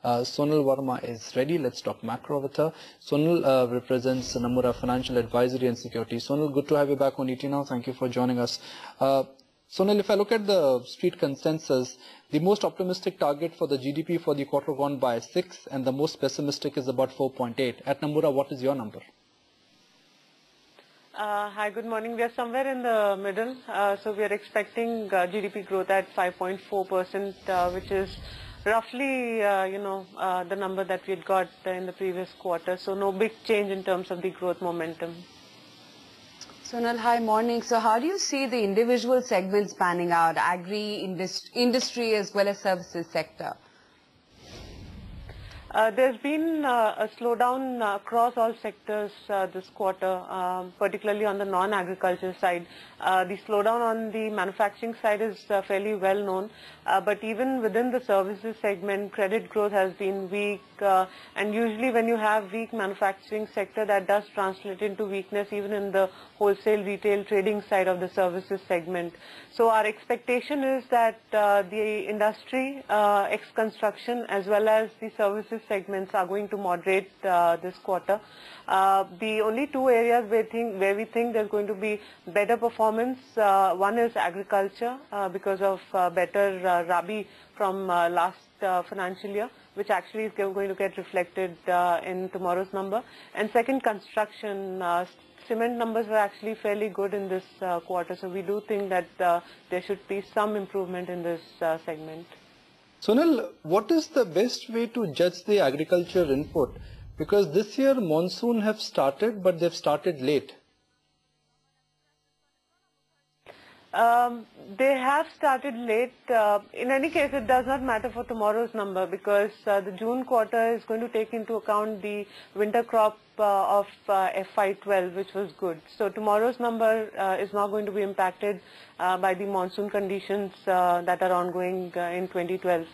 Sonal Verma is ready. Let's talk macro with her. Sonal represents Nomura Financial Advisory and Securities. Sonal, good to have you back on ET Now. Thank you for joining us. Sonal, if I look at the street consensus, the most optimistic target for the GDP for the quarter gone by is 6, and the most pessimistic is about 4.8. At Nomura, what is your number? Hi, good morning. We are somewhere in the middle. So we are expecting GDP growth at 5.4%, which is roughly, the number that we had got in the previous quarter. So no big change in terms of the growth momentum. Sonal, hi, morning. So how do you see the individual segments panning out, agri, industry as well as services sector? There's been a slowdown across all sectors this quarter, particularly on the non-agriculture side. The slowdown on the manufacturing side is fairly well known, but even within the services segment, credit growth has been weak, and usually when you have weak manufacturing sector, that does translate into weakness even in the wholesale retail trading side of the services segment. So our expectation is that the industry, ex-construction as well as the services segments are going to moderate this quarter. The only two areas where we think there's going to be better performance, one is agriculture because of better Rabi from last financial year, which actually is going to get reflected in tomorrow's number. And second, construction. Cement numbers were actually fairly good in this quarter, so we do think that there should be some improvement in this segment. Sonal, what is the best way to judge the agriculture input? Because this year monsoon have started, but they've started late. They have started late. In any case, it does not matter for tomorrow's number because the June quarter is going to take into account the winter crop of FY12, which was good. So tomorrow's number is not going to be impacted by the monsoon conditions that are ongoing in 2012.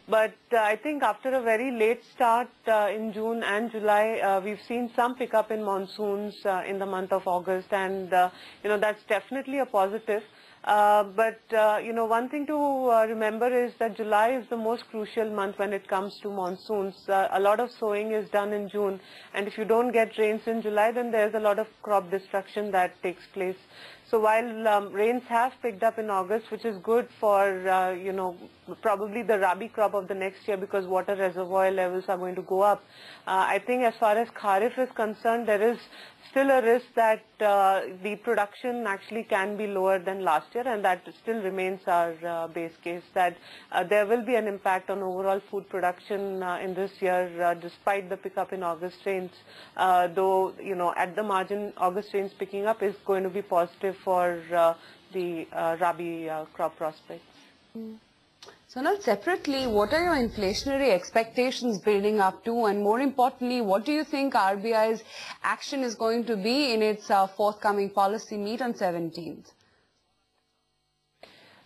But I think after a very late start in June and July, we've seen some pickup in monsoons in the month of August, and that's definitely a positive. But one thing to remember is that July is the most crucial month when it comes to monsoons. A lot of sowing is done in June, and if you don't get rains in July, then there's a lot of crop destruction that takes place. So while rains have picked up in August, which is good for, probably the Rabi crop of the next year because water reservoir levels are going to go up, I think as far as Kharif is concerned, there is still a risk that the production actually can be lower than last year, and that still remains our base case, that there will be an impact on overall food production in this year despite the pickup in August rains, though, at the margin, August rains picking up is going to be positive for the Rabi crop prospects. So now separately, what are your inflationary expectations building up to, and more importantly, what do you think RBI's action is going to be in its forthcoming policy meet on 17th?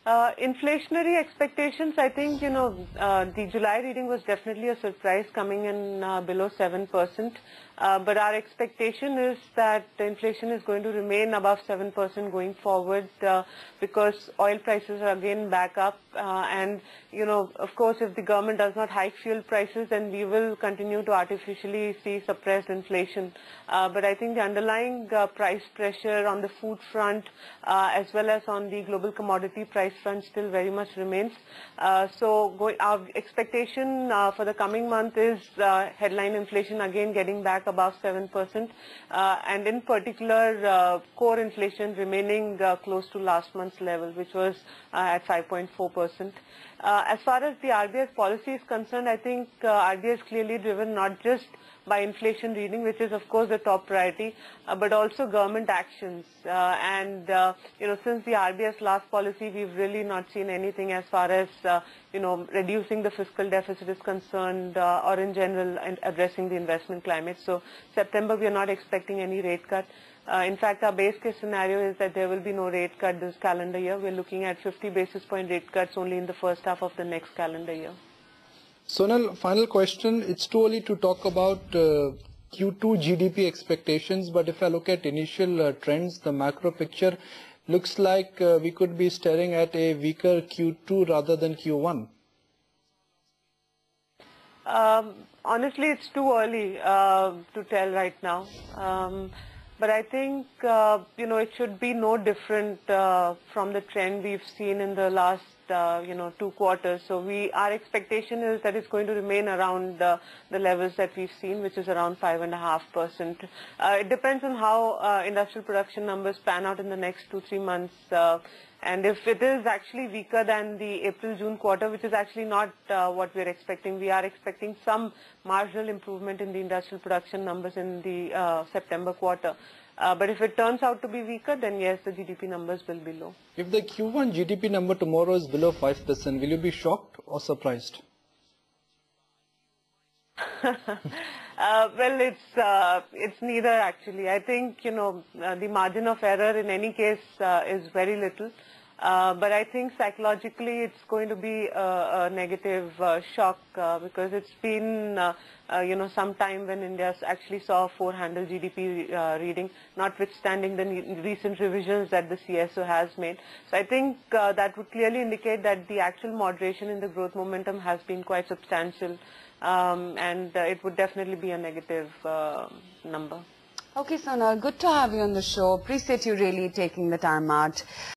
Inflationary expectations, I think, the July reading was definitely a surprise, coming in below 7%. But our expectation is that the inflation is going to remain above 7% going forward because oil prices are again back up. And, of course, if the government does not hike fuel prices, then we will continue to artificially see suppressed inflation. But I think the underlying price pressure on the food front as well as on the global commodity price front still very much remains. So our expectation for the coming month is headline inflation again getting back above 7%, and in particular core inflation remaining close to last month's level, which was at 5.4%. As far as the RBI's policy is concerned, I think RBI is clearly driven not just by inflation reading, which is of course the top priority, but also government actions. And since the RBI's last policy, we've really not seen anything as far as reducing the fiscal deficit is concerned, or in general addressing the investment climate. So September, we are not expecting any rate cut. In fact, our base case scenario is that there will be no rate cut this calendar year. We're looking at 50 basis point rate cuts only in the first half of the next calendar year. Sonal, final question. It's too early to talk about Q2 GDP expectations, but if I look at initial trends, the macro picture looks like we could be staring at a weaker Q2 rather than Q1. Honestly, it's too early to tell right now. But I think, it should be no different from the trend we've seen in the last, 2 quarters. So our expectation is that it's going to remain around the levels that we've seen, which is around 5.5%. It depends on how industrial production numbers pan out in the next 2-3 months. And if it is actually weaker than the April-June quarter, which is actually not what we're expecting, we are expecting some marginal improvement in the industrial production numbers in the September quarter. But if it turns out to be weaker, then yes, the GDP numbers will be low. If the Q1 GDP number tomorrow is below 5%, will you be shocked or surprised? Well, it's neither actually. I think, the margin of error in any case is very little. But I think psychologically it's going to be a negative shock because it's been, some time when India actually saw a 4-handle GDP reading, notwithstanding the recent revisions that the CSO has made. So I think that would clearly indicate that the actual moderation in the growth momentum has been quite substantial, and it would definitely be a negative number. Okay, Sonal, good to have you on the show. Appreciate you really taking the time out.